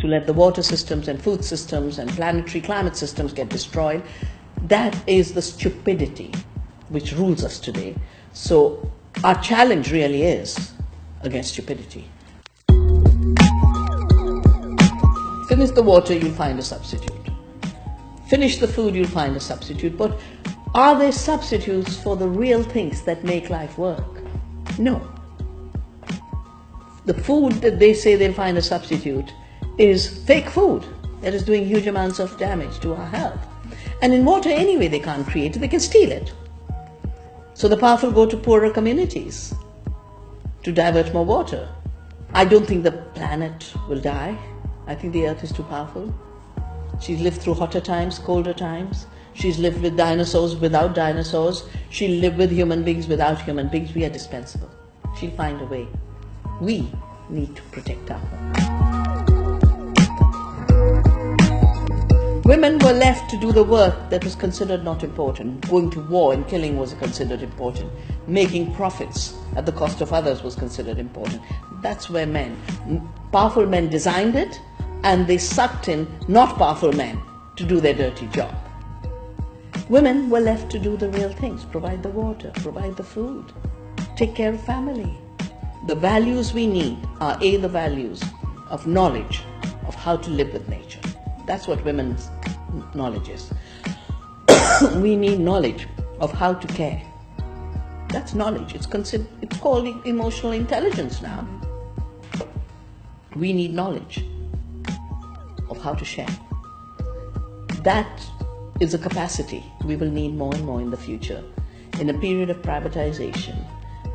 to let the water systems and food systems and planetary climate systems get destroyed. That is the stupidity which rules us today. So our challenge really is against stupidity. Finish the water, you'll find a substitute. Finish the food, you'll find a substitute. But are there substitutes for the real things that make life work? No. The food that they say they'll find a substitute is fake food that is doing huge amounts of damage to our health. And in water anyway they can't create it, they can steal it. So the powerful go to poorer communities to divert more water. I don't think the planet will die. I think the earth is too powerful. She's lived through hotter times, colder times. She's lived with dinosaurs, without dinosaurs. She'll live with human beings, without human beings. We are dispensable. She'll find a way. We need to protect our home. Women were left to do the work that was considered not important. Going to war and killing was considered important. Making profits at the cost of others was considered important. That's where powerful men designed it, and they sucked in not powerful men to do their dirty job. Women were left to do the real things, provide the water, provide the food, take care of family. The values we need are the values of knowledge of how to live with nature. That's what women's knowledge is. We need knowledge of how to care. That's knowledge. It's called emotional intelligence now. We need knowledge of how to share. That is a capacity we will need more and more in the future, in a period of privatization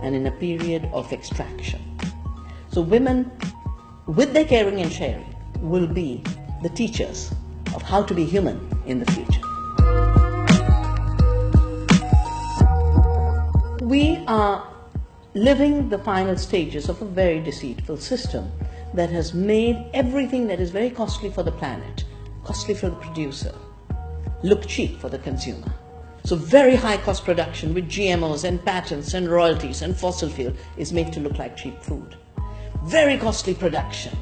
and in a period of extraction. So women, with their caring and sharing, will be the teachers of how to be human in the future. We are living the final stages of a very deceitful system that has made everything that is very costly for the planet, costly for the producer, look cheap for the consumer. So very high cost production with GMOs and patents and royalties and fossil fuel is made to look like cheap food. Very costly production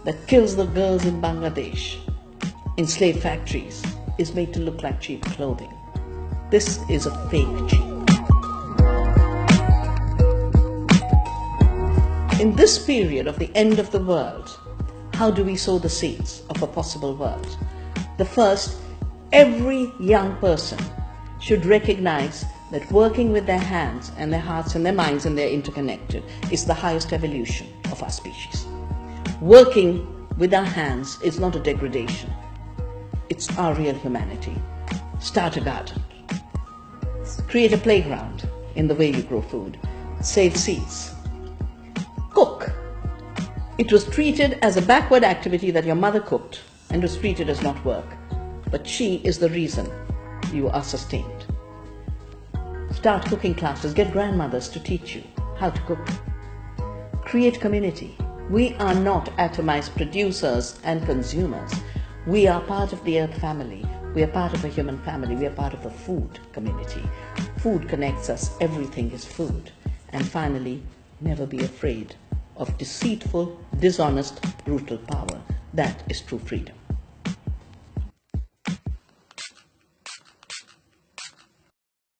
that kills the girls in Bangladesh in slave factories is made to look like cheap clothing. This is a fake cheap. In this period of the end of the world, how do we sow the seeds of a possible world? The first, every young person should recognize that working with their hands and their hearts and their minds, and they're interconnected, is the highest evolution of our species. Working with our hands is not a degradation. It's our real humanity. Start a garden. Create a playground in the way you grow food. Save seeds. Cook. It was treated as a backward activity that your mother cooked and was treated as not work. But she is the reason you are sustained. Start cooking classes. Get grandmothers to teach you how to cook. Create community. We are not atomized producers and consumers. We are part of the earth family. We are part of a human family. We are part of a food community. Food connects us. Everything is food. And finally, never be afraid of deceitful, dishonest, brutal power. That is true freedom.